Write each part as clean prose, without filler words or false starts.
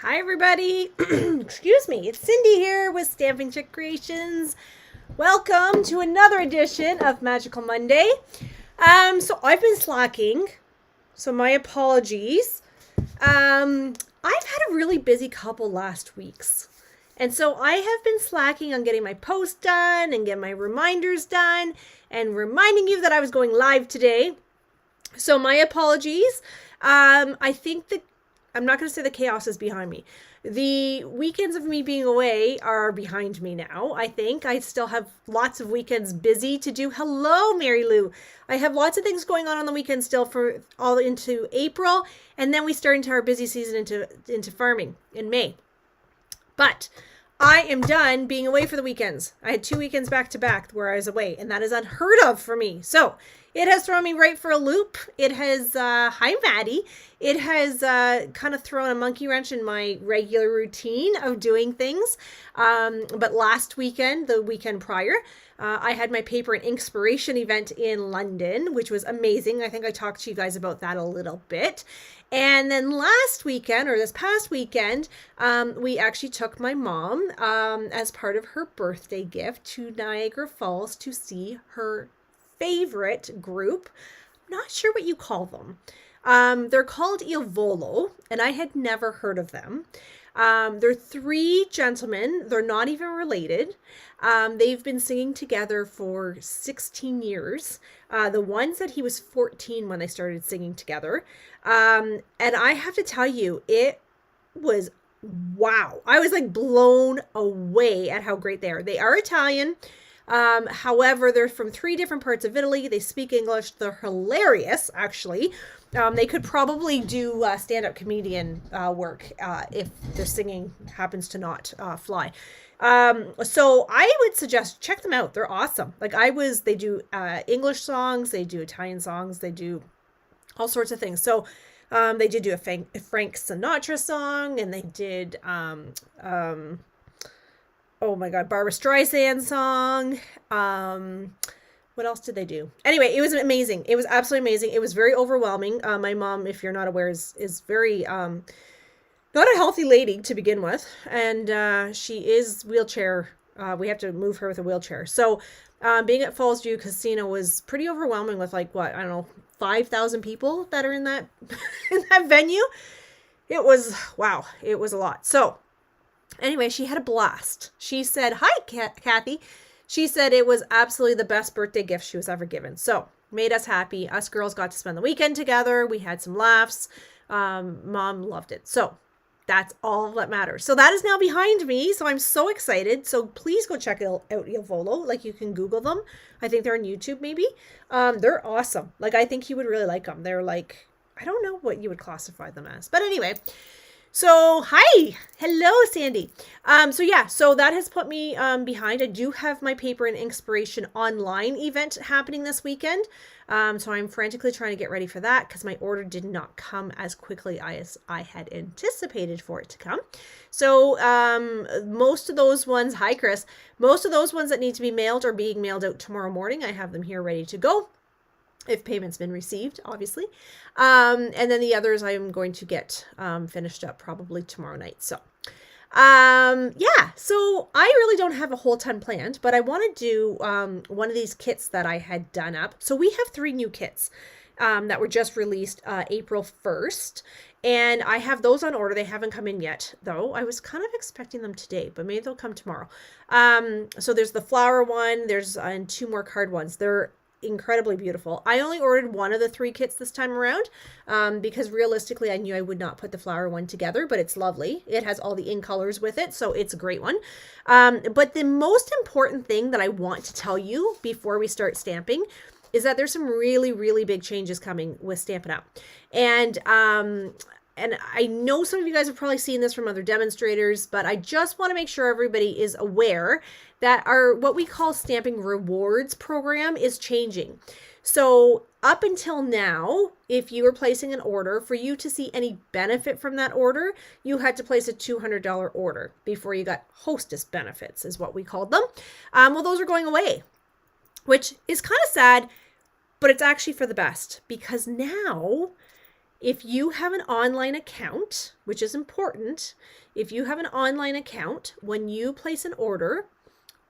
Hi everybody, excuse me, it's Cindy here with Stamping Chick Creations. Welcome to another edition of Magical Monday. So I've been slacking, so my apologies. I've had a really busy couple last weeks. And so I have been slacking on getting my post done and getting my reminders done and reminding you that I was going live today. So my apologies. I think that I'm not going to say the chaos is behind me. The weekends of me being away are behind me now, I think. I still have lots of weekends busy to do. Hello, Mary Lou. I have lots of things going on the weekend still for all into April. And then we start into our busy season into farming in May. But I am done being away for the weekends. I had 2 weekends back to back where I was away, and that is unheard of for me. So it has thrown me right for a loop. It has, hi Maddie. It has kind of thrown a monkey wrench in my regular routine of doing things. But last weekend, the weekend prior, I had my paper and inspiration event in London, which was amazing. I think I talked to you guys about that a little bit. And then last weekend, or this past weekend, we actually took my mom as part of her birthday gift to Niagara Falls to see her favorite group. I'm not sure what you call them. They're called Il Volo, and I had never heard of them. They're 3 gentlemen. They're not even related. They've been singing together for 16 years. The one said he was 14 when they started singing together. And I have to tell you, it was wow. I was like blown away at how great they are. They are Italian. However, they're from 3 different parts of Italy. They speak English. They're hilarious, actually. They could probably do stand-up comedian work if their singing happens to not fly. So I would suggest check them out. They're awesome. They do English songs. They do Italian songs. They do all sorts of things. So they did do a Frank Sinatra song, and they did oh my God, Barbara Streisand song. What else did they do? Anyway, it was amazing. It was absolutely amazing. It was very overwhelming. My mom, if you're not aware, is very not a healthy lady to begin with, and she is wheelchair. We have to move her with a wheelchair. So being at Falls View Casino was pretty overwhelming with 5,000 people that are in that in that venue. It was wow. It was a lot. So anyway, she had a blast. She said, hi, Kathy. She said it was absolutely the best birthday gift she was ever given. So made us happy. Us girls got to spend the weekend together. We had some laughs. Mom loved it. So that's all that matters. So that is now behind me. So I'm so excited. So please go check out Il Volo. You can Google them. I think they're on YouTube maybe. They're awesome. I think you would really like them. They're I don't know what you would classify them as. But anyway. So, hi. Hello, Sandy. So that has put me behind. I do have my paper and inspiration online event happening this weekend. So I'm frantically trying to get ready for that because my order did not come as quickly as I had anticipated for it to come. So most of those ones, hi, Chris, most of those ones that need to be mailed are being mailed out tomorrow morning. I have them here ready to go. If payment's been received, obviously. And then the others I'm going to get finished up probably tomorrow night. So, so I really don't have a whole ton planned, but I want to do one of these kits that I had done up. So we have 3 new kits that were just released April 1st. And I have those on order. They haven't come in yet, though. I was kind of expecting them today, but maybe they'll come tomorrow. So there's the flower one. There's and 2 more card ones. They're incredibly beautiful. I only ordered one of the 3 kits this time around because realistically I knew I would not put the flower one together, but it's lovely. It has all the in colors with it, so it's a great one. But the most important thing that I want to tell you before we start stamping is that there's some really, really big changes coming with Stampin' Up. And I know some of you guys have probably seen this from other demonstrators, but I just want to make sure everybody is aware that our what we call Stamping Rewards program is changing. So up until now, if you were placing an order, for you to see any benefit from that order, you had to place a $200 order before you got hostess benefits, is what we called them. Well, those are going away, which is kind of sad, but it's actually for the best because now if you have an online account, which is important, if you have an online account, when you place an order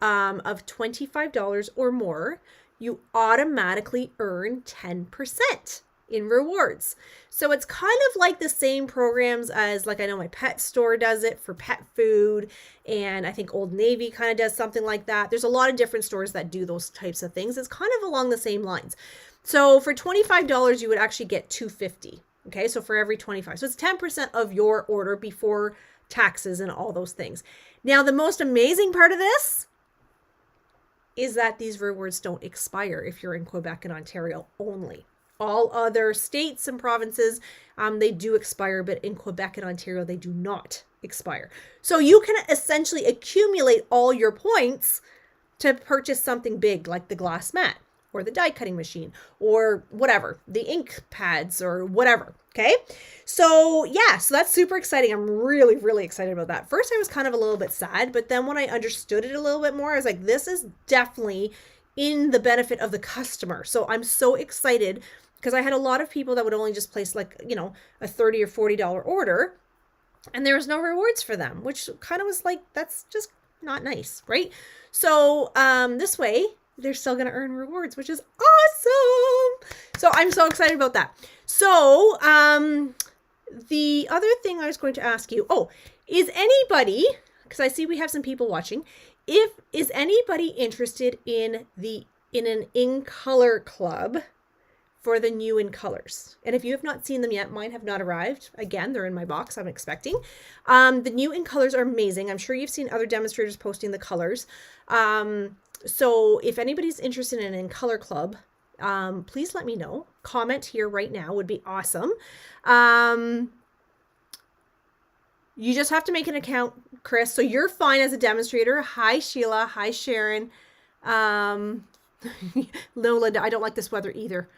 of $25 or more, you automatically earn 10% in rewards. So it's kind of like the same programs as, like, I know my pet store does it for pet food, and I think Old Navy kind of does something like that. There's a lot of different stores that do those types of things. It's kind of along the same lines. So for $25, you would actually get $2.50. Okay, so for every 25. So it's 10% of your order before taxes and all those things. Now, the most amazing part of this is that these rewards don't expire if you're in Quebec and Ontario only. All other states and provinces, they do expire, but in Quebec and Ontario, they do not expire. So you can essentially accumulate all your points to purchase something big like the glass mat or the die cutting machine or whatever, the ink pads or whatever. Okay. So yeah, so that's super exciting. I'm really, really excited about that. First, I was kind of a little bit sad, but then when I understood it a little bit more, I was like, this is definitely in the benefit of the customer. So I'm so excited because I had a lot of people that would only just place, like, you know, a $30 or $40 order and there was no rewards for them, which kind of was like, that's just not nice. Right. So this way, they're still going to earn rewards, which is awesome. So I'm so excited about that. So the other thing I was going to ask you, is anybody, because I see we have some people watching, is anybody interested in an in color club for the new in colors? And if you have not seen them yet, mine have not arrived. Again, they're in my box. I'm expecting. The new in colors are amazing. I'm sure you've seen other demonstrators posting the colors. So if anybody's interested in an in color club, please let me know. Comment here right now would be awesome. You just have to make an account, Chris. So you're fine as a demonstrator. Hi, Sheila. Hi, Sharon. No, Linda, I don't like this weather either.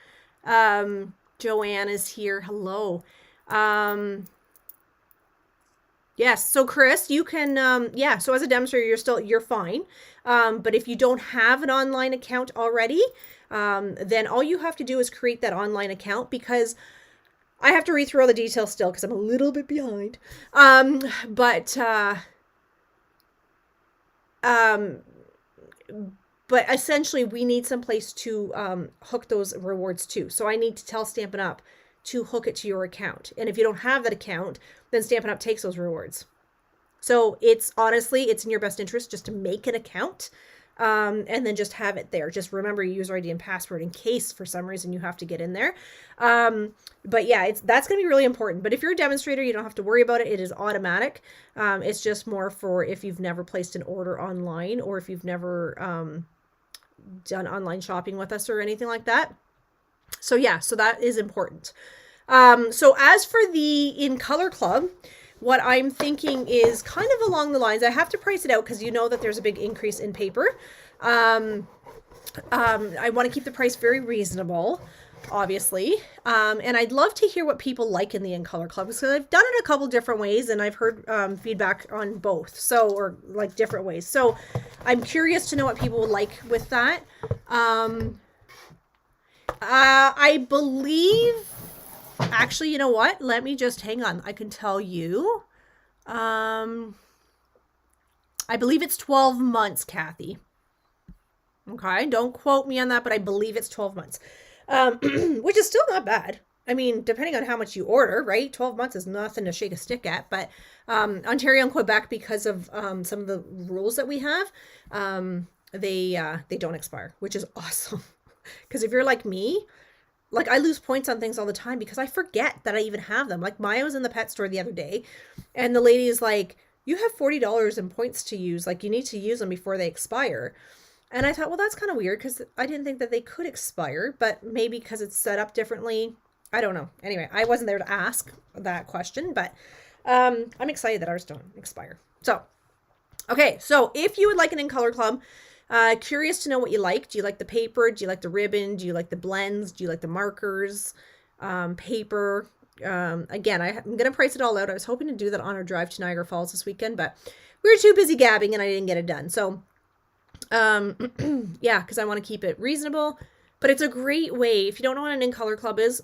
Joanne is here. Hello. Yes. So Chris, you can, so as a demonstrator, you're fine. But if you don't have an online account already, then all you have to do is create that online account, because I have to read through all the details still because I'm a little bit behind. But essentially we need some place to hook those rewards to. So I need to tell Stampin' Up! To hook it to your account. And if you don't have that account, then Stampin' Up! Takes those rewards. So it's in your best interest just to make an account and then just have it there. Just remember your user ID and password in case for some reason you have to get in there. But yeah, that's going to be really important. But if you're a demonstrator, you don't have to worry about it. It is automatic. It's just more for if you've never placed an order online or if you've never done online shopping with us or anything like that. So yeah, so that is important. So as for the in color club, what I'm thinking is kind of along the lines, I have to price it out because you know that there's a big increase in paper. I want to keep the price very reasonable, obviously. And I'd love to hear what people like in the in color club. So I've done it a couple different ways and I've heard feedback on both. So, or like different ways. So I'm curious to know what people would like with that. I believe, actually, you know what? Let me just hang on. I can tell you. I believe it's 12 months, Kathy. Okay. Don't quote me on that, but I believe it's 12 months, which is still not bad. I mean, depending on how much you order, right? 12 months is nothing to shake a stick at, but Ontario and Quebec, because of some of the rules that we have, they don't expire, which is awesome. Because if you're like me, like I lose points on things all the time because I forget that I even have them. Like Maya was in the pet store the other day and the lady is like, you have $40 in points to use. Like you need to use them before they expire. And I thought, well, that's kind of weird because I didn't think that they could expire, but maybe because it's set up differently. I don't know. Anyway, I wasn't there to ask that question, but I'm excited that ours don't expire. So, okay. So if you would like an in color club, curious to know what you like. Do you like the paper? Do you like the ribbon? Do you like the blends? Do you like the markers? Paper? Again, I'm going to price it all out. I was hoping to do that on our drive to Niagara Falls this weekend, but we were too busy gabbing and I didn't get it done. So, yeah, because I want to keep it reasonable, but it's a great way. If you don't know what an in color club is,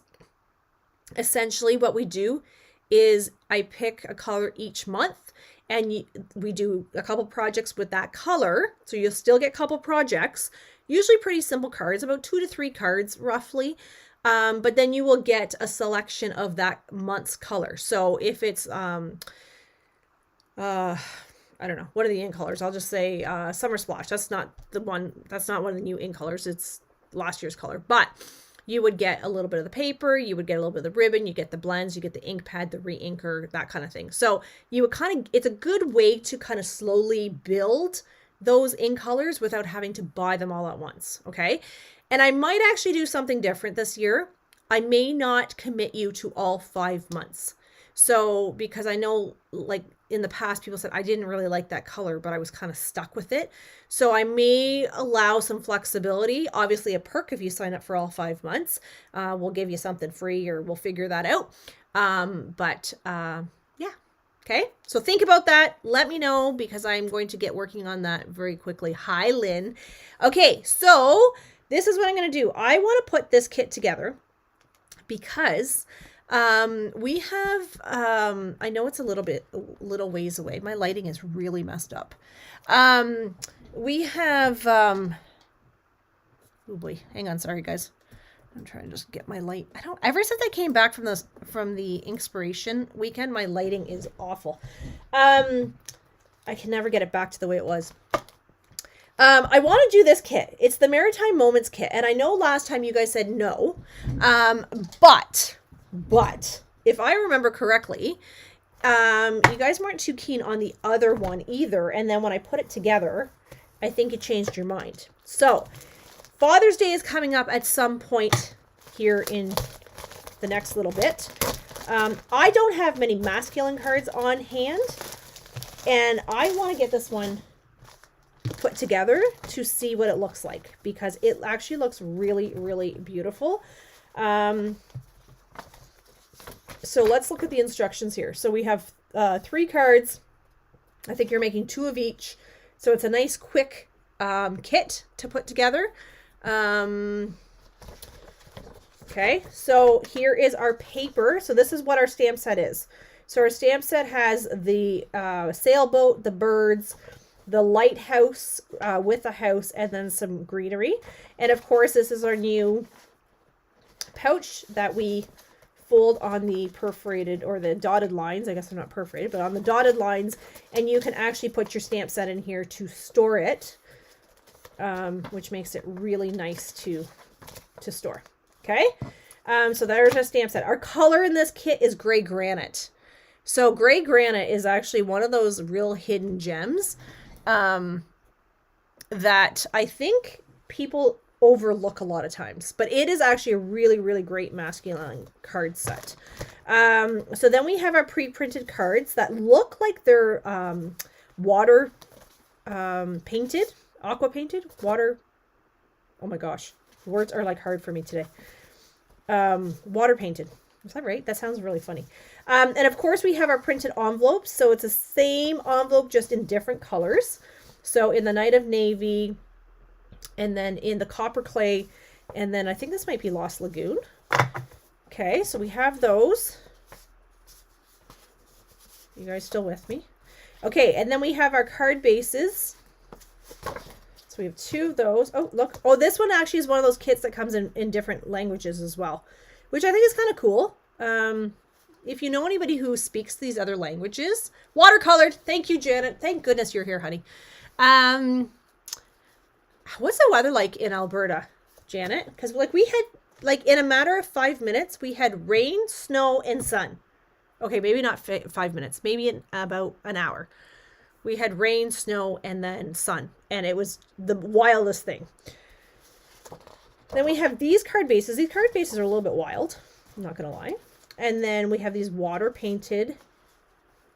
essentially what we do is I pick a color each month, and we do a couple projects with that color. So you'll still get a couple projects, usually pretty simple cards, about 2 to 3 cards roughly. But then you will get a selection of that month's color. So if it's, I don't know, what are the ink colors? I'll just say Summer Splash. That's not one of the new ink colors. It's last year's color. But you would get a little bit of the paper, you would get a little bit of the ribbon, you get the blends, you get the ink pad, the re-inker, that kind of thing. So you would it's a good way to kind of slowly build those ink colors without having to buy them all at once, okay? And I might actually do something different this year. I may not commit you to all 5 months. So, because I know, like, in the past, people said, I didn't really like that color, but I was kind of stuck with it. So I may allow some flexibility. Obviously, a perk if you sign up for all 5 months. We'll give you something free, or we'll figure that out. Yeah. Okay. So think about that. Let me know, because I'm going to get working on that very quickly. Hi, Lynn. Okay. So this is what I'm going to do. I want to put this kit together because we have, I know it's a little ways away. My lighting is really messed up. We have, oh boy, hang on. Sorry, guys. I'm trying to just get my light. Ever since I came back from the Inspiration weekend, my lighting is awful. I can never get it back to the way it was. I want to do this kit. It's the Maritime Moments kit. And I know last time you guys said no. But if I remember correctly, you guys weren't too keen on the other one either. And then when I put it together, I think it changed your mind. So Father's Day is coming up at some point here in the next little bit. I don't have many masculine cards on hand, and I want to get this one put together to see what it looks like, because it actually looks really, really beautiful. So let's look at the instructions here. So we have 3 cards. I think you're making 2 of each. So it's a nice quick kit to put together. Okay, so here is our paper. So this is what our stamp set is. So our stamp set has the sailboat, the birds, the lighthouse with a house, and then some greenery. And of course, this is our new pouch that we fold on the perforated or the dotted lines. I guess they're not perforated, but on the dotted lines. And you can actually put your stamp set in here to store it, which makes it really nice to store. Okay, so there's our stamp set. Our color in this kit is gray granite. So gray granite is actually one of those real hidden gems that I think people overlook a lot of times, but it is actually a really, really great masculine card set. So then we have our pre-printed cards that look like they're water painted, aqua painted, water. Oh my gosh, words are like hard for me today. Water painted. Is that right? That sounds really funny. And of course we have our printed envelopes. So it's the same envelope, just in different colors. So in the Night of Navy, and then in the Copper Clay, and then I think this might be Lost Lagoon. Okay, so we have those. You guys still with me? Okay, and then we have our card bases. So we have 2 of those. Oh, look. Oh, this one actually is one of those kits that comes in different languages as well, which I think is kind of cool. If you know anybody who speaks these other languages, watercolored. Thank you, Janet. Thank goodness you're here, honey. What's the weather like in Alberta, Janet? Because like we had, like in a matter of 5 minutes, we had rain, snow, and sun. Okay, maybe not 5 minutes, maybe in about an hour. We had rain, snow, and then sun. And it was the wildest thing. Then we have these card bases. These card bases are a little bit wild, I'm not going to lie. And then we have these water painted,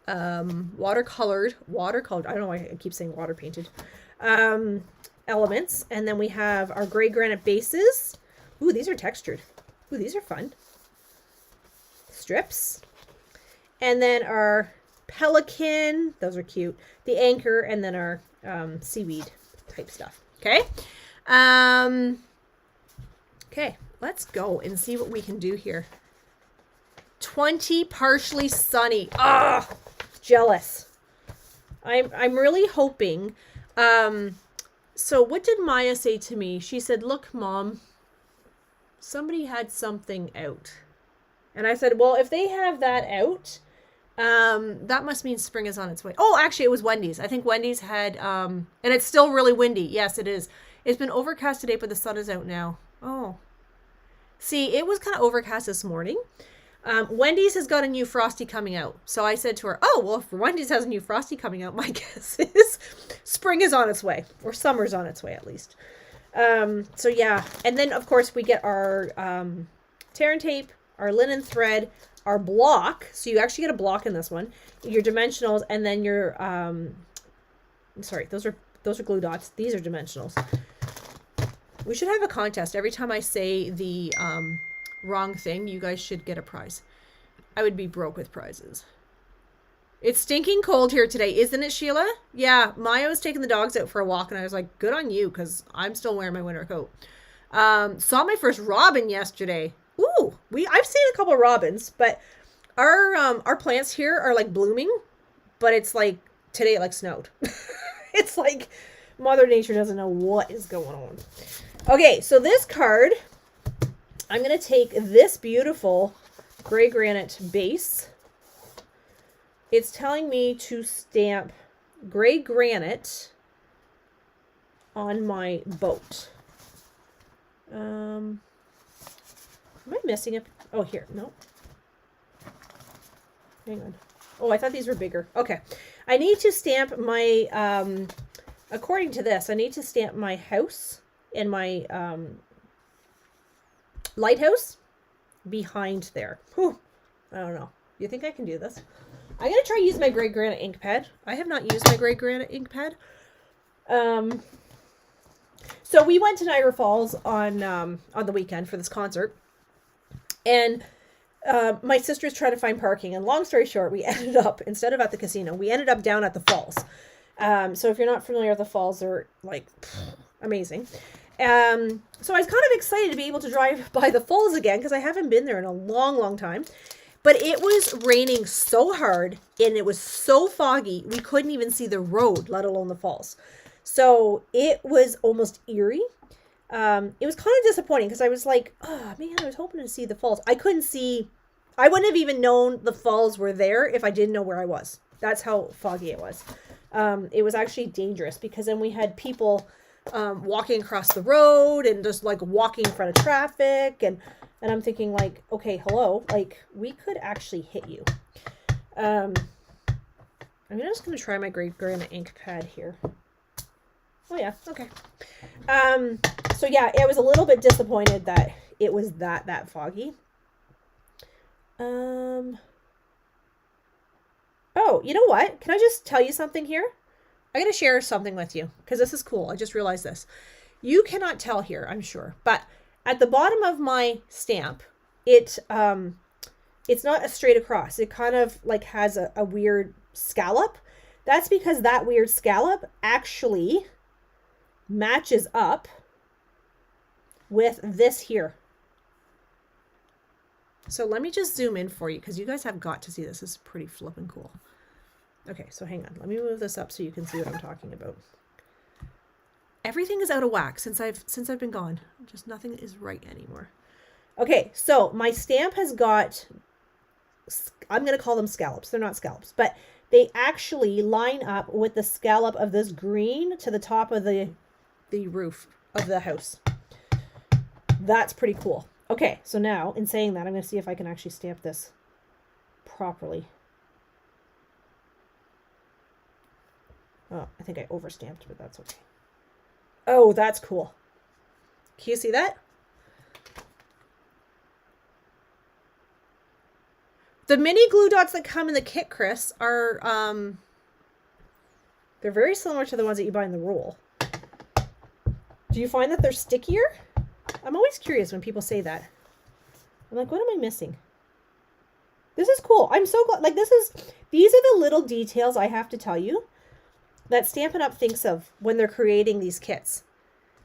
watercolored, I don't know why I keep saying water painted, elements. And then we have our gray granite bases. Ooh, these are textured. Ooh, these are fun. Strips. And then our pelican, those are cute. The anchor, and then our seaweed type stuff. Okay. Okay, let's go and see what we can do here. 20, partially sunny. Ah, jealous. I'm really hoping. So what did Maya say to me? She said, look, Mom, somebody had something out. And I said, well, if they have that out, that must mean spring is on its way. Oh, actually, it was Wendy's. I think Wendy's had, and it's still really windy. Yes, it is. It's been overcast today, but the sun is out now. Oh. See, it was kind of overcast this morning. Wendy's has got a new Frosty coming out. So I said to her, oh, well, if Wendy's has a new Frosty coming out, my guess is spring is on its way. Or summer's on its way, at least. So, yeah. And then, of course, we get our tear and tape, our linen thread, our block. So you actually get a block in this one. Your dimensionals, and then your... sorry, those are glue dots. These are dimensionals. We should have a contest. Every time I say the wrong thing, you guys should get a prize. I would be broke with prizes. It's stinking cold here today, isn't it, Sheila? Yeah, Maya was taking the dogs out for a walk, and I was like, good on you, because I'm still wearing my winter coat. Saw my first robin yesterday. Ooh, I've seen a couple of robins, but our plants here are like blooming, but it's like today it like snowed. It's like Mother Nature doesn't know what is going on. Okay, so this card, I'm going to take this beautiful gray granite base. It's telling me to stamp gray granite on my boat. Am I missing it? Oh, here. No. Hang on. Oh, I thought these were bigger. Okay. I need to stamp my, according to this, I need to stamp my house and my lighthouse behind there. Whew. I don't know. You think I can do this? I'm going to try to use my gray granite ink pad. I have not used my gray granite ink pad. So we went to Niagara Falls on the weekend for this concert. And my sister's trying to find parking. And long story short, we ended up, instead of at the casino, we ended up down at the falls. So if you're not familiar with the falls, they're like amazing. So I was kind of excited to be able to drive by the falls again because I haven't been there in a long, long time. But it was raining so hard and it was so foggy, we couldn't even see the road, let alone the falls. So it was almost eerie. It was kind of disappointing because I was like, oh man, I was hoping to see the falls. I couldn't see, I wouldn't have even known the falls were there if I didn't know where I was. That's how foggy it was. It was actually dangerous because then we had people walking across the road and just like walking in front of traffic. And I'm thinking like, okay, hello, like we could actually hit you. I'm just going to try my gray granite ink pad here. Oh yeah, okay. So yeah, I was a little bit disappointed that it was that foggy. Oh, you know what? Can I just tell you something here? I'm going to share something with you because this is cool. I just realized this. You cannot tell here, I'm sure, but at the bottom of my stamp, it's not a straight across. It kind of like has a weird scallop. That's because that weird scallop actually matches up with this here. So let me just zoom in for you because you guys have got to see this. This is pretty flippin' cool. Okay, so hang on. Let me move this up so you can see what I'm talking about. Everything is out of whack since I've been gone. Just nothing is right anymore. Okay, so my stamp has got, I'm going to call them scallops. They're not scallops, but they actually line up with the scallop of this green to the top of the roof of the house. That's pretty cool. Okay, so now in saying that, I'm going to see if I can actually stamp this properly. Oh, I think I overstamped, but that's okay. Oh, that's cool. Can you see that? The mini glue dots that come in the kit, Chris, are, they're very similar to the ones that you buy in the roll. Do you find that they're stickier? I'm always curious when people say that. I'm like, what am I missing? This is cool. I'm so glad. Like, these are the little details I have to tell you that Stampin' Up! Thinks of when they're creating these kits.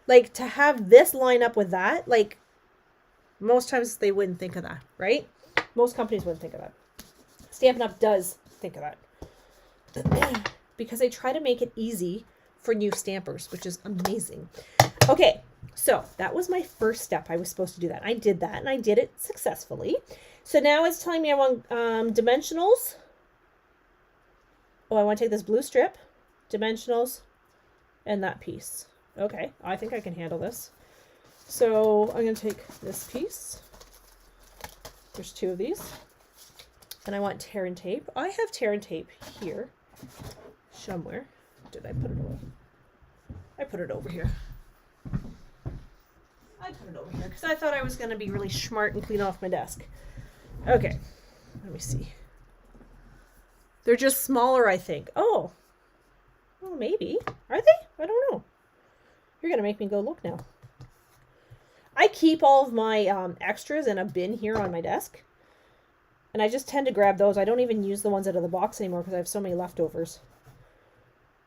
Like, to have this line up with that, like, most times they wouldn't think of that, right? Most companies wouldn't think of that. Stampin' Up! Does think of that. Because they try to make it easy for new stampers, which is amazing. Okay, so that was my first step. I was supposed to do that. I did that, and I did it successfully. So now it's telling me I want dimensionals. Oh, I want to take this blue strip, dimensionals, and that piece. Okay, I think I can handle this. So I'm going to take this piece. There's 2 of these. And I want tear and tape. I have tear and tape here somewhere. Did I put it away? I put it over here. I put it over here because I thought I was going to be really smart and clean off my desk. Okay, let me see. They're just smaller, I think. Oh, well, maybe. Are they? I don't know. You're going to make me go look now. I keep all of my extras in a bin here on my desk. And I just tend to grab those. I don't even use the ones out of the box anymore because I have so many leftovers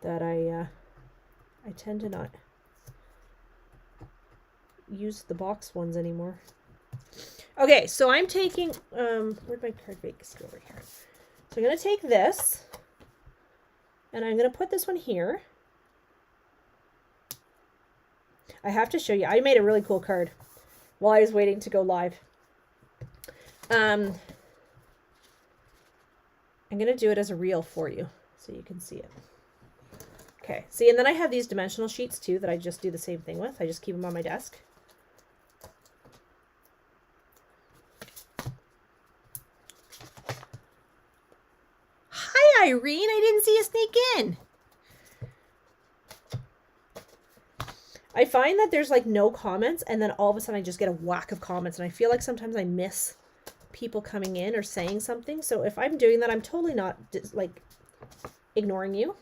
that I tend to not use the box ones anymore. Okay, so I'm taking, where'd my card base go over here? So I'm going to take this, and I'm going to put this one here. I have to show you. I made a really cool card while I was waiting to go live. I'm going to do it as a reel for you so you can see it. Okay, see, and then I have these dimensional sheets too that I just do the same thing with. I just keep them on my desk. Hi, Irene. I didn't see you sneak in. I find that there's like no comments, and then all of a sudden I just get a whack of comments, and I feel like sometimes I miss people coming in or saying something. So if I'm doing that, I'm totally not like ignoring you.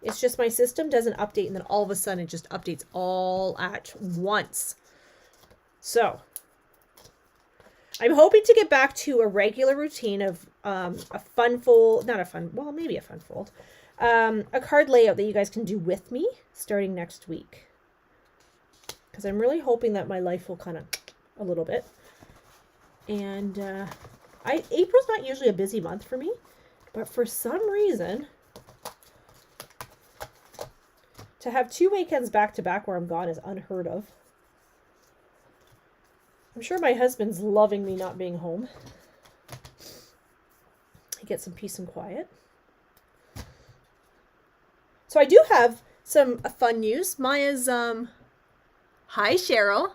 It's just my system doesn't update, and then all of a sudden it just updates all at once. So I'm hoping to get back to a regular routine of a fun fold, not a fun, well, maybe a fun fold, a card layout that you guys can do with me starting next week. Because I'm really hoping that my life will kind of a little bit. And April's not usually a busy month for me, but for some reason, to have 2 weekends back to back where I'm gone is unheard of. I'm sure my husband's loving me not being home. He gets some peace and quiet. So I do have some fun news. Maya's, hi Cheryl.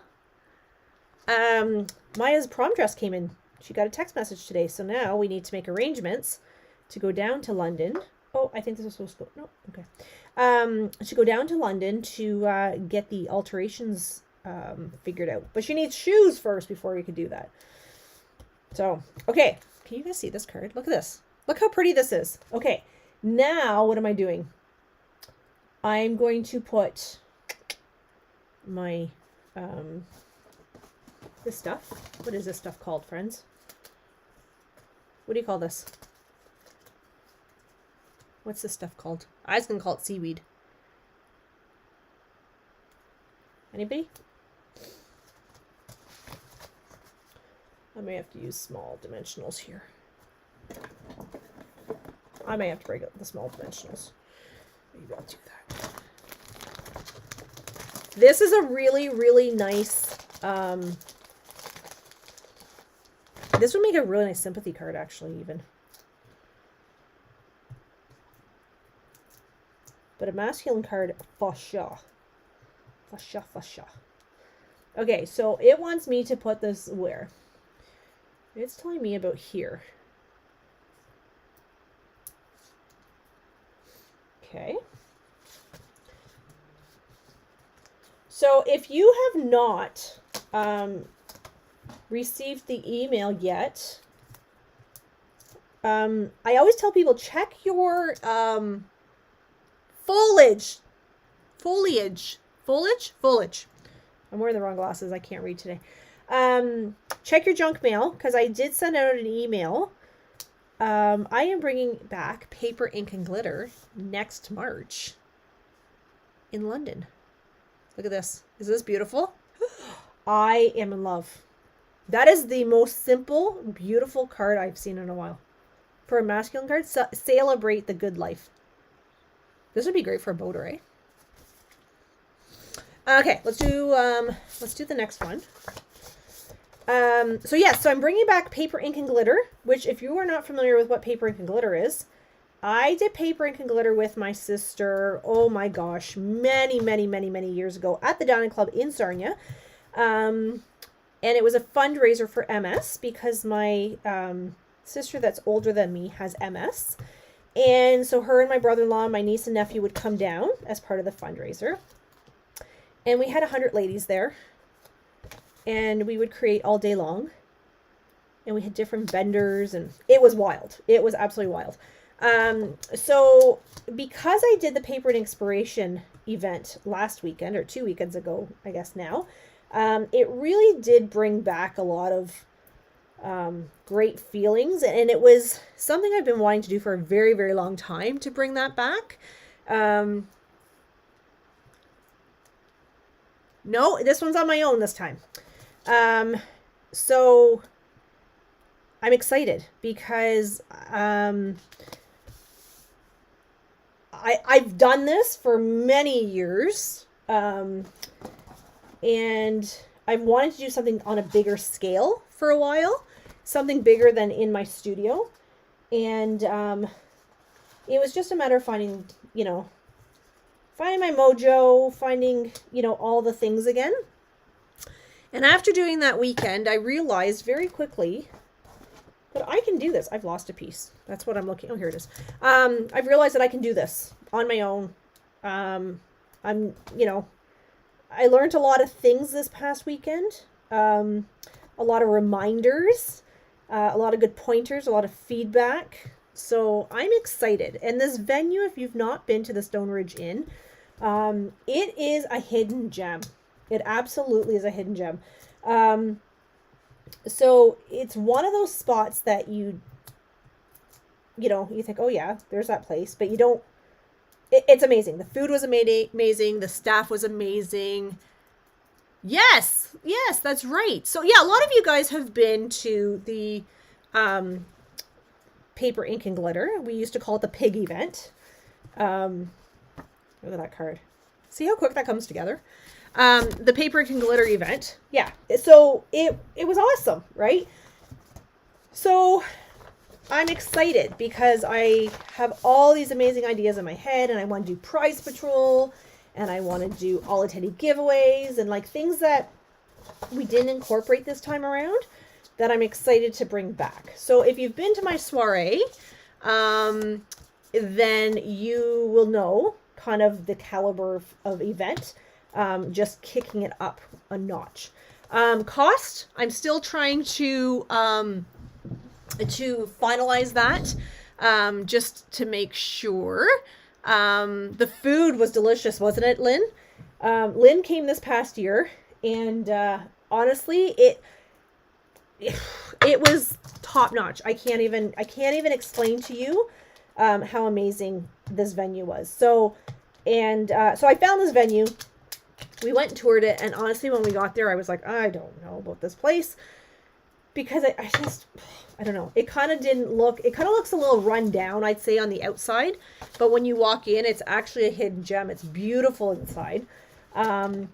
Maya's prom dress came in. She got a text message today. So now we need to make arrangements to go down to London. Oh, I think this was supposed to go. No, okay. To go down to London to get the alterations figured out. But she needs shoes first before we could do that. So, okay. Can you guys see this card? Look at this. Look how pretty this is. Okay. Now, what am I doing? I'm going to put my, this stuff. What is this stuff called, friends? What do you call this? What's this stuff called? I was going to call it seaweed. Anybody? I may have to use small dimensionals here. I may have to break up the small dimensionals. Maybe I'll do that. This is a really, really nice, this would make a really nice sympathy card, actually, even. But a masculine card, for sure. For sure, for sure. Okay, so it wants me to put this where? It's telling me about here. Okay. So if you have not received the email yet, I always tell people, check your foliage. I'm wearing the wrong glasses. I can't read today. Check your junk mail, because I did send out an email. I am bringing back paper, ink, and glitter next March in London. Look at this. Is this beautiful? I am in love. That is the most simple, beautiful card I've seen in a while. For a masculine card, celebrate the good life. This would be great for a boater, eh? Okay, let's do the next one. So I'm bringing back paper, ink, and glitter, which if you are not familiar with what paper, ink, and glitter is, I did paper, ink, and glitter with my sister, oh my gosh, many, many, many, many years ago at the Dining Club in Sarnia. And it was a fundraiser for MS because my sister that's older than me has MS. And so her and my brother-in-law, my niece and nephew would come down as part of the fundraiser. And we had 100 ladies there. And we would create all day long. And we had different vendors, and it was wild. It was absolutely wild. So because I did the Paper and Inspiration event last weekend, or 2 weekends ago, I guess now, it really did bring back a lot of great feelings. And it was something I've been wanting to do for a very, very long time, to bring that back. No, this one's on my own this time. So I'm excited because I've done this for many years, and I've wanted to do something on a bigger scale for a while, something bigger than in my studio, and it was just a matter of finding my mojo, finding, all the things again. And after doing that weekend, I realized very quickly that I can do this. I've lost a piece. That's what I'm looking. Oh, here it is. I've realized that I can do this on my own. I learned a lot of things this past weekend. A lot of reminders, a lot of good pointers, a lot of feedback. So I'm excited. And this venue, if you've not been to the Stone Ridge Inn, it is a hidden gem. It absolutely is a hidden gem. So it's one of those spots that you think, oh yeah, there's that place, but you don't, it's amazing. The food was amazing. The staff was amazing. Yes, that's right. So yeah, a lot of you guys have been to the, Paper, Ink, and Glitter. We used to call it the pig event. Look at that card. See how quick that comes together? The Paper, Ink, and Glitter event. Yeah. So it was awesome, right? So I'm excited because I have all these amazing ideas in my head, and I want to do prize patrol, and I want to do all attendee giveaways, and like things that we didn't incorporate this time around that I'm excited to bring back. So if you've been to my soiree, then you will know kind of the caliber of event, just kicking it up a notch. Cost, I'm still trying to finalize that, just to make sure. The food was delicious, wasn't it, Lynn? Lynn came this past year, and honestly, it was top notch. I can't even explain to you how amazing this venue was. So I found this venue. We went and toured it, and honestly, when we got there, I was like, I don't know about this place, because I don't know. It kind of looks a little run down, I'd say, on the outside, but when you walk in, it's actually a hidden gem. It's beautiful inside. The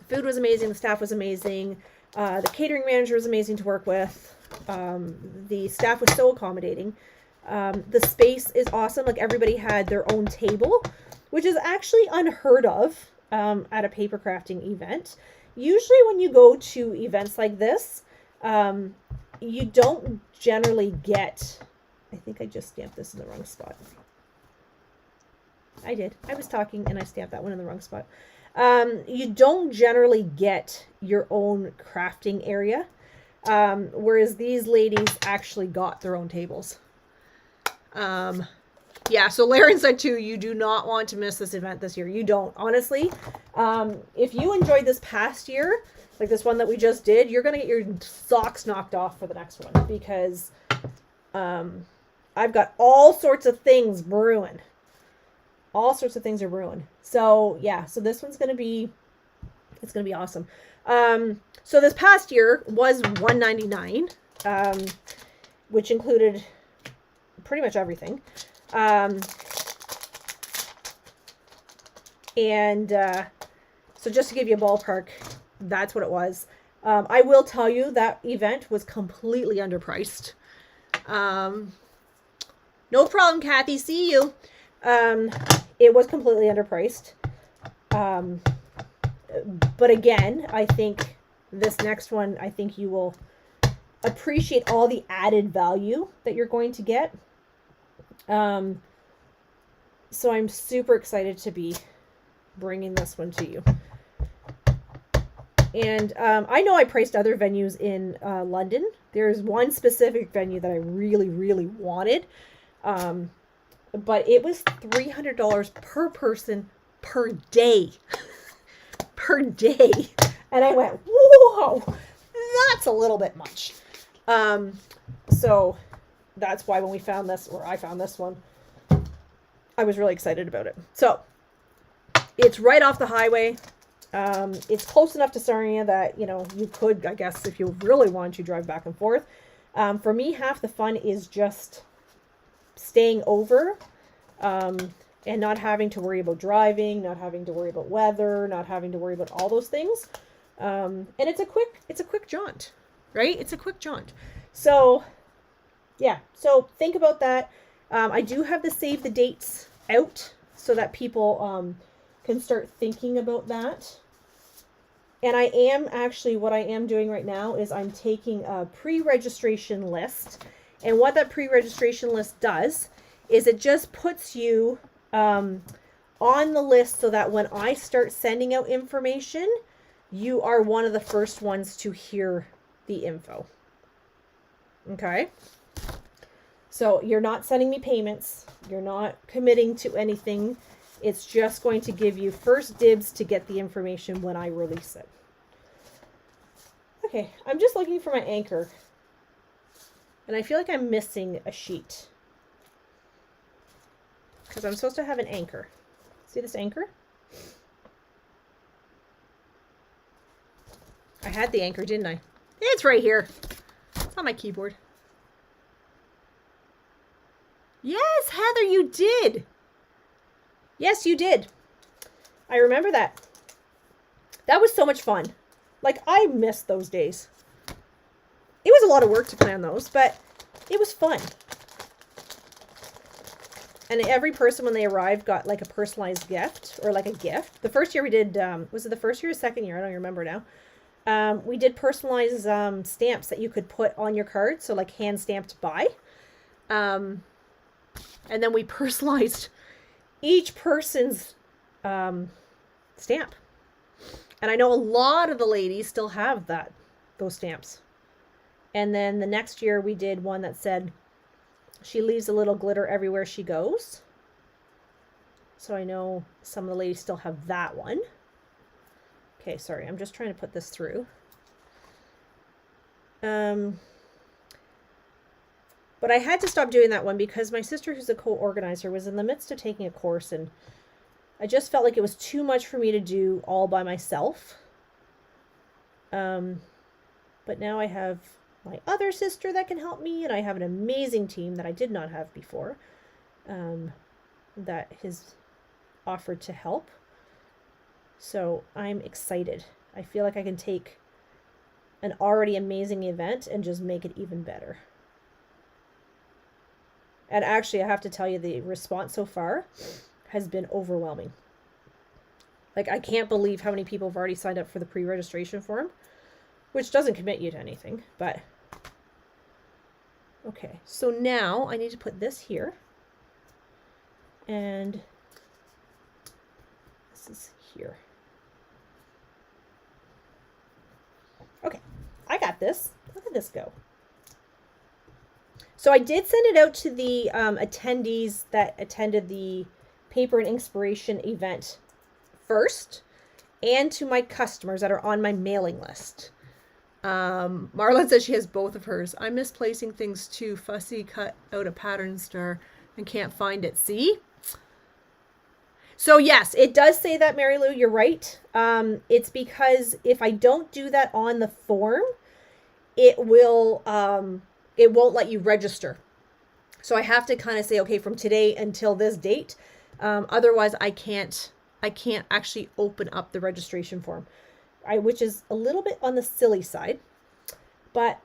food was amazing. The staff was amazing. The catering manager was amazing to work with. The staff was so accommodating. The space is awesome. Like, everybody had their own table, which is actually unheard of at a paper crafting event. Usually when you go to events like this, you don't generally get... I think I just stamped this in the wrong spot. I did. I was talking and I stamped that one in the wrong spot. You don't generally get your own crafting area, whereas these ladies actually got their own tables. Yeah, so Laren said too, you do not want to miss this event this year. You don't. Honestly, if you enjoyed this past year, like this one that we just did, you're going to get your socks knocked off for the next one, because I've got all sorts of things brewing. All sorts of things are brewing. So yeah, so this one's going to be, it's going to be awesome. So this past year was $199, which included pretty much everything. So just to give you a ballpark, that's what it was. I will tell you that event was completely underpriced. No problem, Kathy. See you. It was completely underpriced. But again, I think this next one, I think you will appreciate all the added value that you're going to get. So I'm super excited to be bringing this one to you. And I know I priced other venues in London. There's one specific venue that I really, really wanted. But it was $300 per person per day. Per day. And I went, whoa, that's a little bit much. So that's why when we found this, or I found this one, I was really excited about it. So it's right off the highway. It's close enough to Sarnia that, you know, you could, I guess, if you really wanted to, drive back and forth. For me, half the fun is just staying over, and not having to worry about driving, not having to worry about weather, not having to worry about all those things. And it's a quick jaunt, right? It's a quick jaunt. So yeah, so think about that. I do have the save the dates out so that people can start thinking about that. And I am actually, what I am doing right now is I'm taking a pre-registration list. And what that pre-registration list does is it just puts you on the list so that when I start sending out information, you are one of the first ones to hear the info. Okay? So you're not sending me payments. You're not committing to anything. It's just going to give you first dibs to get the information when I release it. Okay, I'm just looking for my anchor. And I feel like I'm missing a sheet. Because I'm supposed to have an anchor. See this anchor? I had the anchor, didn't I? It's right here. It's on my keyboard. Yes, Heather, you did. Yes, you did. I remember that. That was so much fun. Like, I missed those days. It was a lot of work to plan those, but it was fun. And every person, when they arrived, got like a personalized gift, or like a gift. The first year we did, was it the first year or second year? I don't even remember now. We did personalized stamps that you could put on your card. So like hand stamped by. And then we personalized each person's stamp. And I know a lot of the ladies still have those stamps. And then the next year we did one that said, she leaves a little glitter everywhere she goes. So I know some of the ladies still have that one. Okay, sorry, I'm just trying to put this through. But I had to stop doing that one because my sister, who's a co-organizer, was in the midst of taking a course, and I just felt like it was too much for me to do all by myself. But now I have my other sister that can help me, and I have an amazing team that I did not have before, that has offered to help. So I'm excited. I feel like I can take an already amazing event and just make it even better. And actually, I have to tell you, the response so far has been overwhelming. Like, I can't believe how many people have already signed up for the pre-registration form, which doesn't commit you to anything, but okay. So now I need to put this here, and this is here. Okay, I got this. Look at this go. So I did send it out to the attendees that attended the Paper and Inspiration event first, and to my customers that are on my mailing list. Marlon says she has both of hers. I'm misplacing things too. Fussy cut out a pattern star and can't find it. See? So yes, it does say that, Mary Lou. You're right. It's because if I don't do that on the form, it won't let you register. So I have to kind of say, okay, from today until this date. Otherwise, I can't actually open up the registration form, which is a little bit on the silly side, but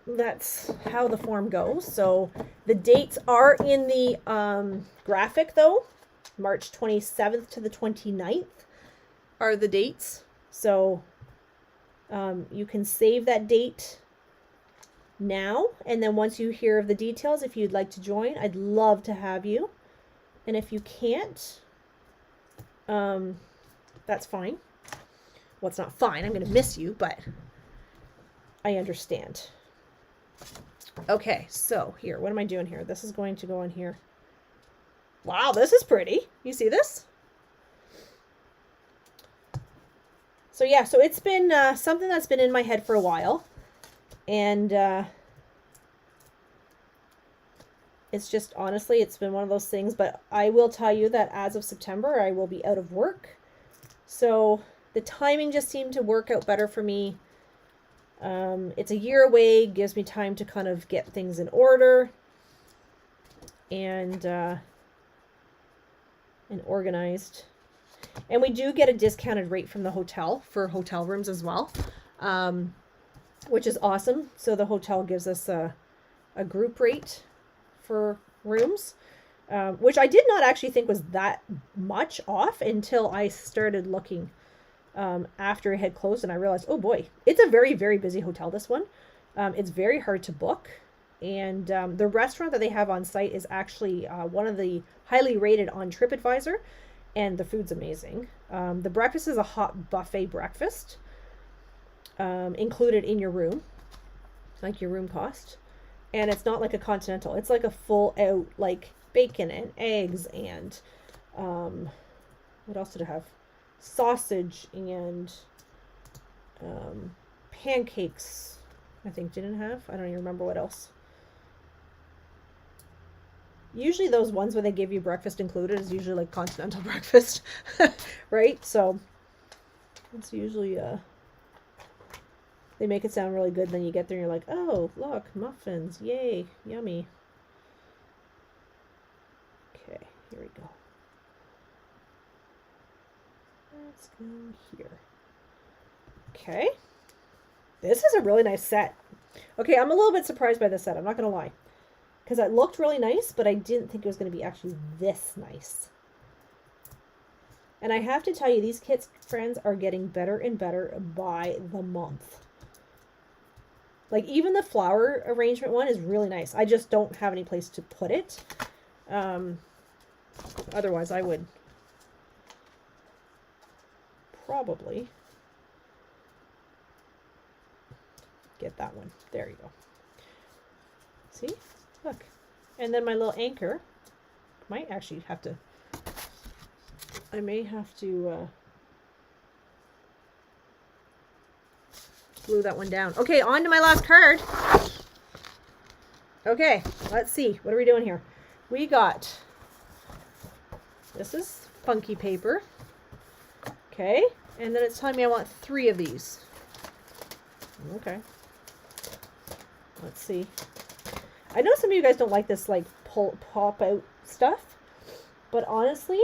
that's how the form goes. So the dates are in the graphic though. March 27th to the 29th are the dates. So you can save that date now, and then once you hear of the details, if you'd like to join, I'd love to have you. And if you can't, that's fine. Well, it's not fine. I'm going to miss you, but I understand. Okay, so here, what am I doing here? This is going to go on here. Wow, this is pretty. You see this? So yeah, so it's been something that's been in my head for a while. And it's just, honestly, it's been one of those things. But I will tell you that as of September, I will be out of work. So the timing just seemed to work out better for me. It's a year away, gives me time to kind of get things in order and organized. And we do get a discounted rate from the hotel for hotel rooms as well, which is awesome. So the hotel gives us a group rate for rooms, which I did not actually think was that much off until I started looking after it had closed, and I realized, oh boy, it's a very, very busy hotel, this one. It's very hard to book. And the restaurant that they have on site is actually one of the highly rated on TripAdvisor, and the food's amazing. The breakfast is a hot buffet breakfast included in your room, like your room cost. And it's not like a continental. It's like a full out, like bacon and eggs and what else did it have? Sausage and pancakes, I think, didn't have. I don't even remember what else. Usually those ones where they give you breakfast included is usually like continental breakfast, right? So it's usually they make it sound really good. Then you get there and you're like, oh, look, muffins, yay, yummy. Okay, here we go. Let's go here. Okay. This is a really nice set. Okay, I'm a little bit surprised by this set. I'm not going to lie. Because it looked really nice, but I didn't think it was going to be actually this nice. And I have to tell you, these kits, friends, are getting better and better by the month. Like, even the flower arrangement one is really nice. I just don't have any place to put it. Otherwise, I would probably get that one. There you go. See? Look. And then my little anchor. Might actually have to... I may have to glue that one down. Okay, on to my last card. Okay, let's see. What are we doing here? We got... This is funky paper. Okay, and then it's telling me I want 3 of these. Okay. Let's see. I know some of you guys don't like this, like, pop out stuff. But honestly,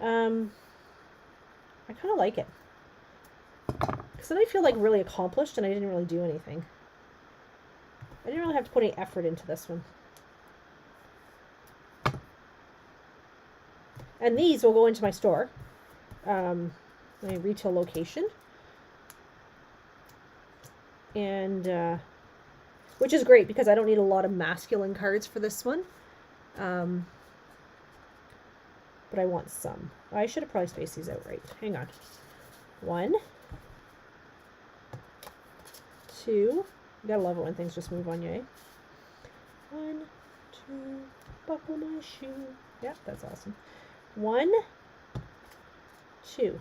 I kind of like it. Because then I feel, like, really accomplished, and I didn't really do anything. I didn't really have to put any effort into this one. And these will go into my store. My retail location. And, which is great because I don't need a lot of masculine cards for this one. But I want some. I should have probably spaced these out right. Hang on. 1, 2. You gotta love it when things just move on you, eh? 1, 2. Buckle my shoe. Yep, that's awesome. 1, 2.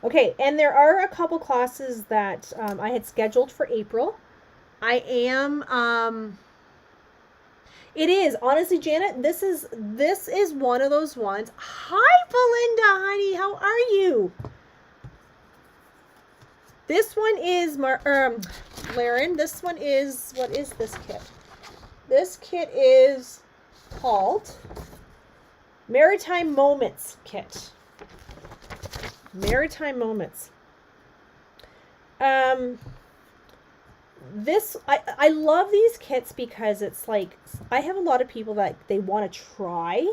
Okay, and there are a couple classes that I had scheduled for April. I am, it is. Honestly, Janet, this is one of those ones. Hi, Belinda, honey. How are you? This one is Laren. This one is, what is this kit? This kit is called Maritime Moments Kit. Maritime Moments. This, I love these kits because it's like, I have a lot of people that they want to try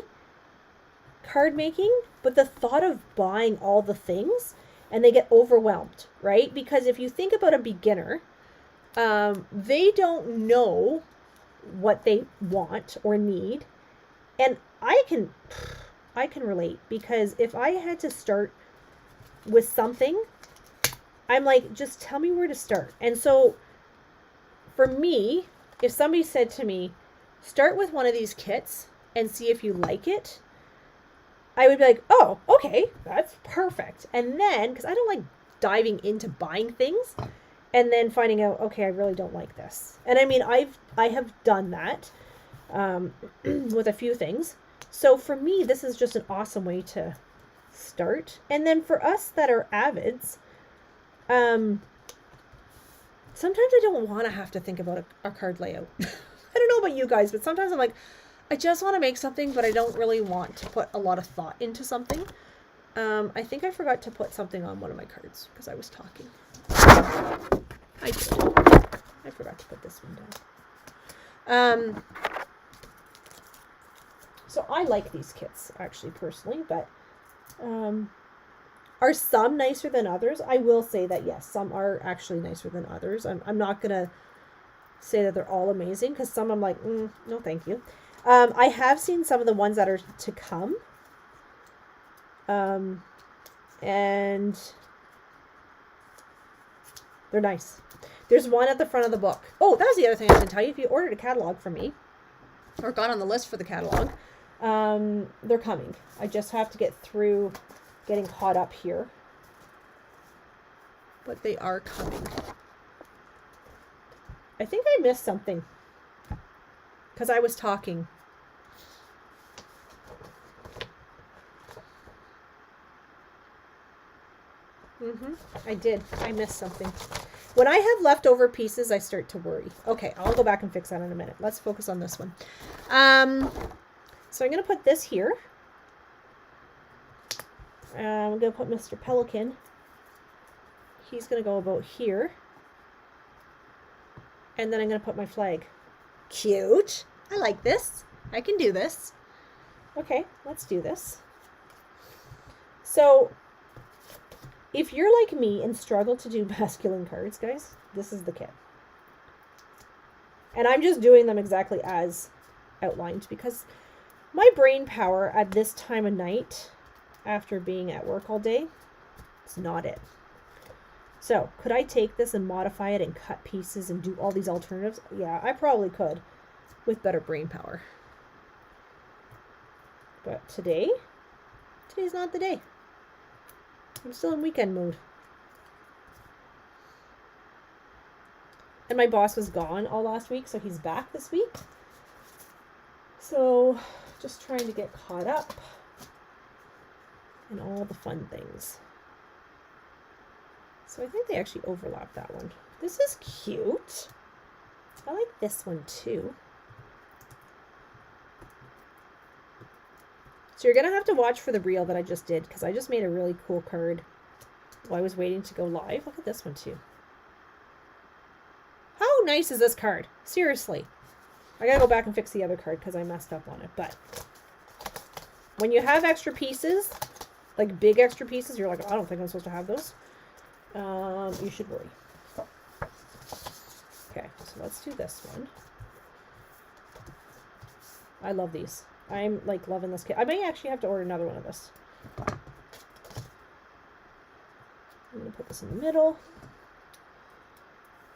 card making, but the thought of buying all the things, and they get overwhelmed, right? Because if you think about a beginner, they don't know what they want or need. And I can relate, because if I had to start with something, I'm like, just tell me where to start. And so for me, if somebody said to me, start with one of these kits and see if you like it, I would be like, oh, okay, that's perfect. And then, because I don't like diving into buying things and then finding out, okay, I really don't like this. And I mean, I have done that with a few things. So for me, this is just an awesome way to start. And then for us that are avids, sometimes I don't want to have to think about a card layout. I don't know about you guys, but sometimes I'm like, I just want to make something, but I don't really want to put a lot of thought into something. I think I forgot to put something on one of my cards because I was talking. I did. I forgot to put this one down. So I like these kits, actually, personally, but are some nicer than others? I will say that, yes, some are actually nicer than others. I'm not going to say that they're all amazing, because some I'm like, no thank you. I have seen some of the ones that are to come. And they're nice. There's one at the front of the book. Oh, that was the other thing I was going to tell you. If you ordered a catalog from me, or got on the list for the catalog, they're coming. I just have to get through getting caught up here. But they are coming. I think I missed something because I was talking. I did. I missed something. When I have leftover pieces, I start to worry. Okay, I'll go back and fix that in a minute. Let's focus on this one. So I'm going to put this here. I'm going to put Mr. Pelican. He's going to go about here. And then I'm going to put my flag. Cute. I like this. I can do this. Okay, let's do this. So, if you're like me and struggle to do masculine cards, guys, this is the kit. And I'm just doing them exactly as outlined because my brain power at this time of night, after being at work all day, is not it. So, could I take this and modify it and cut pieces and do all these alternatives? Yeah, I probably could with better brain power. But today's not the day. I'm still in weekend mode. And my boss was gone all last week, so he's back this week. So, just trying to get caught up and all the fun things. So I think they actually overlap that one. This is cute. I like this one too. So you're going to have to watch for the reel that I just did because I just made a really cool card while I was waiting to go live. Look at this one too. How nice is this card? Seriously. I got to go back and fix the other card because I messed up on it. But when you have extra pieces, like big extra pieces, you're like, I don't think I'm supposed to have those. You should worry. Okay, so let's do this one. I love these. I'm like loving this kit. I may actually have to order another one of this. I'm going to put this in the middle.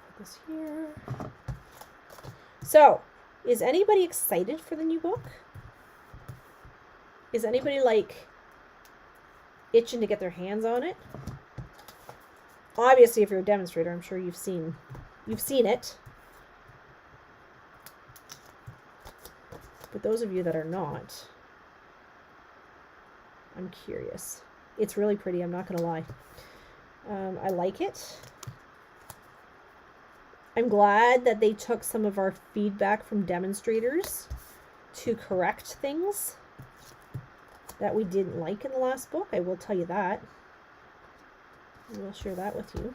Put this here. So, is anybody excited for the new book? Is anybody like itching to get their hands on it? Obviously, if you're a demonstrator, I'm sure you've seen it. But those of you that are not, I'm curious. It's really pretty, I'm not going to lie. I like it. I'm glad that they took some of our feedback from demonstrators to correct things that we didn't like in the last book. I will tell you that. I will share that with you.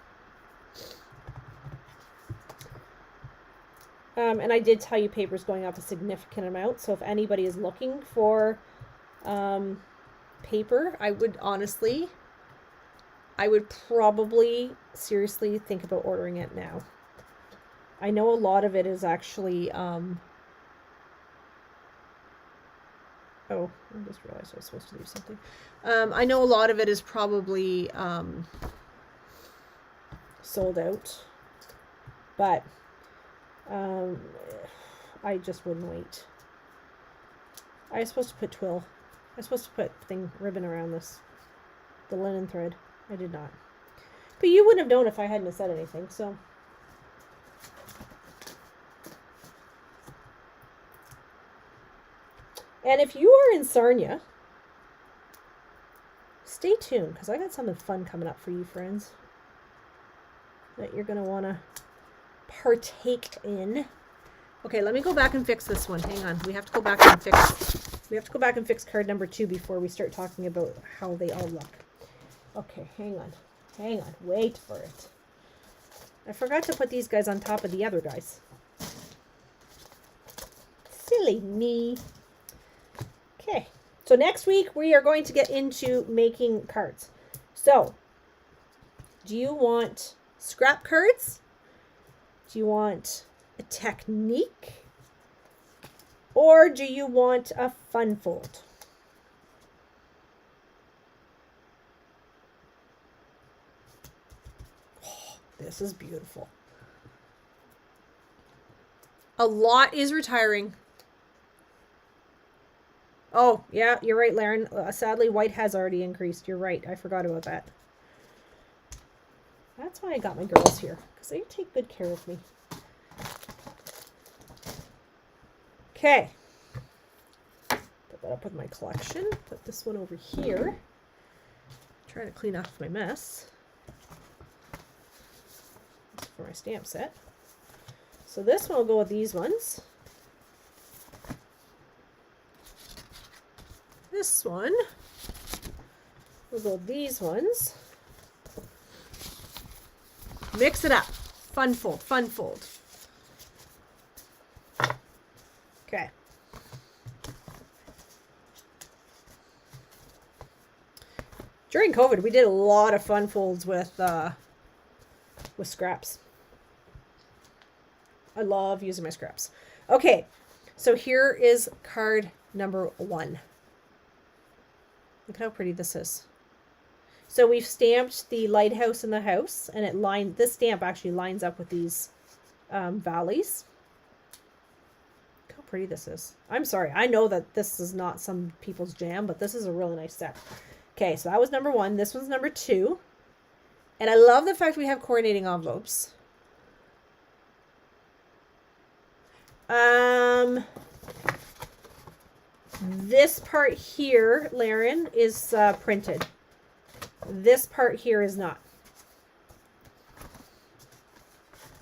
And I did tell you paper's going up a significant amount. So if anybody is looking for paper, I would probably seriously think about ordering it now. I know a lot of it is actually, oh, I just realized I was supposed to do something. I know a lot of it is probably sold out, but I just wouldn't wait. I was supposed to put twill. I was supposed to put ribbon around this, the linen thread. I did not. But you wouldn't have known if I hadn't said anything, so. And if you are in Sarnia, stay tuned, because I got something fun coming up for you, friends, that you're going to want to partake in. Okay, let me go back and fix this one. Hang on. We have to go back and fix card number 2 before we start talking about how they all look. Okay, hang on. Wait for it. I forgot to put these guys on top of the other guys. Silly me. Okay, so next week we are going to get into making cards. So, do you want scrap cards? Do you want a technique? Or do you want a fun fold? Oh, this is beautiful. A lot is retiring. Oh, yeah, you're right, Laren. Sadly, white has already increased. You're right. I forgot about that. That's why I got my girls here, because they take good care of me. Okay. Put that up with my collection. Put this one over here. Trying to clean off my mess. This is for my stamp set. So this one will go with these ones. This one will go with these ones. Mix it up. Fun fold, fun fold. Okay. During COVID, we did a lot of fun folds with scraps. I love using my scraps. Okay, so here is card number 1. Look how pretty this is. So we've stamped the lighthouse in the house, and this stamp actually lines up with these valleys. Look how pretty this is. I'm sorry, I know that this is not some people's jam, but this is a really nice set. Okay, so that was number 1. This one's number 2. And I love the fact we have coordinating envelopes. This part here, Laren, is printed. This part here is not.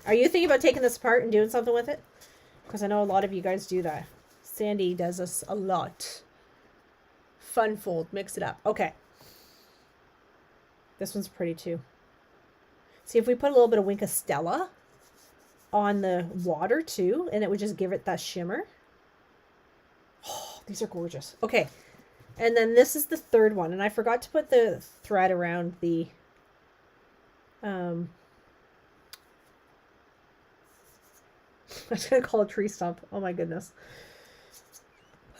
Are you thinking about taking this apart and doing something with it? Because I know a lot of you guys do that. Sandy does this a lot. Fun fold. Mix it up. Okay. This one's pretty too. See, if we put a little bit of Wink of Stella on the water too, and it would just give it that shimmer. Oh, these are gorgeous. Okay. And then this is the third one, and I forgot to put the thread around the I was going to call it tree stump. Oh my goodness.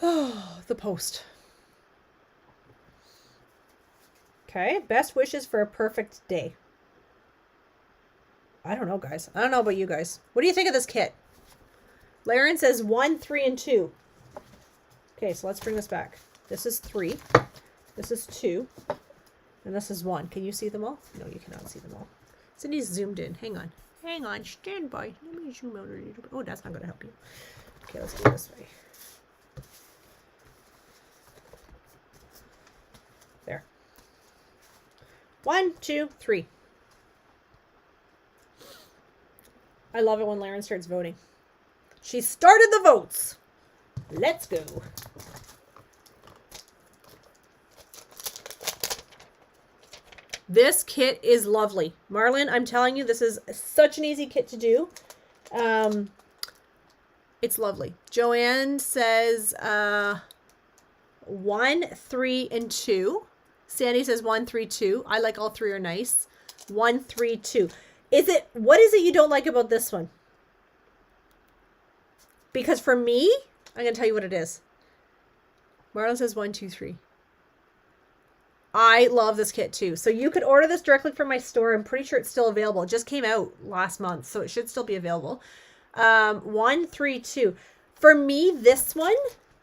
Oh, the post. Okay, best wishes for a perfect day. I don't know, guys. I don't know about you guys. What do you think of this kit? Laren says 1, 3, and 2. Okay, so let's bring this back. This is 3. This is 2. And this is 1. Can you see them all? No, you cannot see them all. Cindy's zoomed in. Hang on. Hang on. Stand by. Let me zoom out a little bit. Oh, that's not going to help you. Okay, let's go this way. 1, 2, 3. I love it when Lauren starts voting. She started the votes. Let's go. This kit is lovely. Marlon, I'm telling you, this is such an easy kit to do. It's lovely. Joanne says 1, 3, and 2. Sandy says 1, 3, 2. I like all three are nice. 1, 3, 2. What is it you don't like about this one? Because for me, I'm going to tell you what it is. Marlon says 1, 2, 3. I love this kit too. So you could order this directly from my store. I'm pretty sure it's still available. It just came out last month, so it should still be available. 1, 3, 2. For me, this one,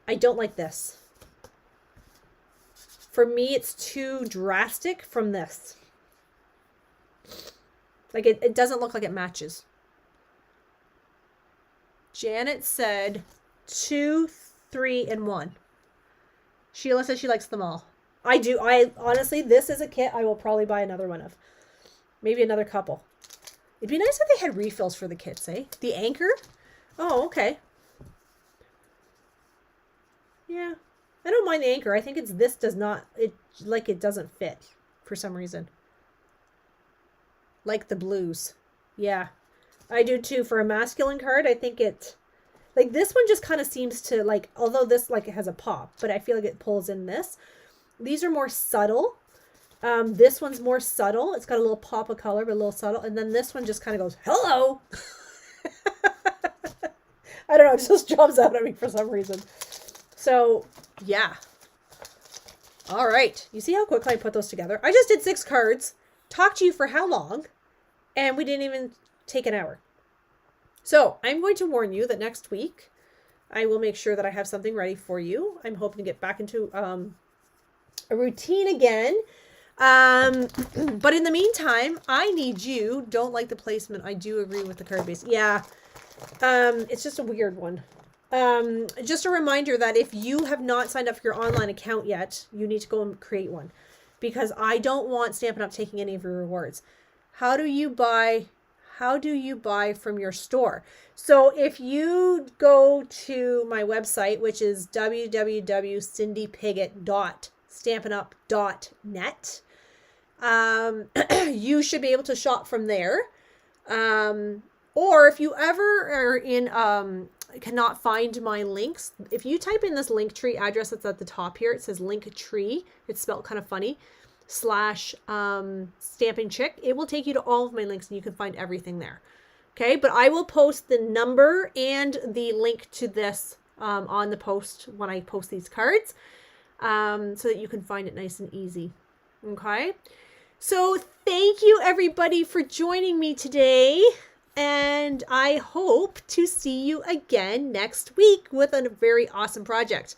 I don't like this. For me, it's too drastic from this. Like it doesn't look like it matches. Janet said 2, 3, and 1. Sheila says she likes them all. I do. Honestly, this is a kit I will probably buy another one of. Maybe another couple. It'd be nice if they had refills for the kits, eh? The anchor? Oh, okay. Yeah. I don't mind the anchor. I think it doesn't fit for some reason. Like the blues. Yeah. I do too. For a masculine card, I think like this one just kind of seems to like, although this like it has a pop, but I feel like it pulls in this. These are more subtle. This one's more subtle. It's got a little pop of color, but a little subtle. And then this one just kind of goes, hello. I don't know. It just jumps out at me for some reason. So, yeah. All right. You see how quickly I put those together? I just did 6 cards. Talked to you for how long? And we didn't even take an hour. So, I'm going to warn you that next week, I will make sure that I have something ready for you. I'm hoping to get back into a routine again. But in the meantime, I need you. Don't like the placement. I do agree with the card base. Yeah. It's just a weird one. Just a reminder that if you have not signed up for your online account yet, you need to go and create one, because I don't want Stampin' Up! Taking any of your rewards. How do you buy from your store? So if you go to my website, which is www.cindypiggott.stampinup.net, you should be able to shop from there. Or if you ever are cannot find my links, if you type in this Linktree address that's at the top here, it says Linktree, it's spelled kind of funny, / Stampin' Chick, it will take you to all of my links and you can find everything there. Okay, but I will post the number and the link to this on the post when I post these cards, so that you can find it nice and easy. Okay, so thank you everybody for joining me today, and I hope to see you again next week with a very awesome project.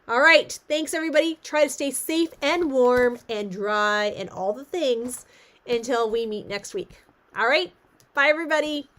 All right, thanks everybody. Try to stay safe and warm and dry and all the things until we meet next week. All right, bye everybody.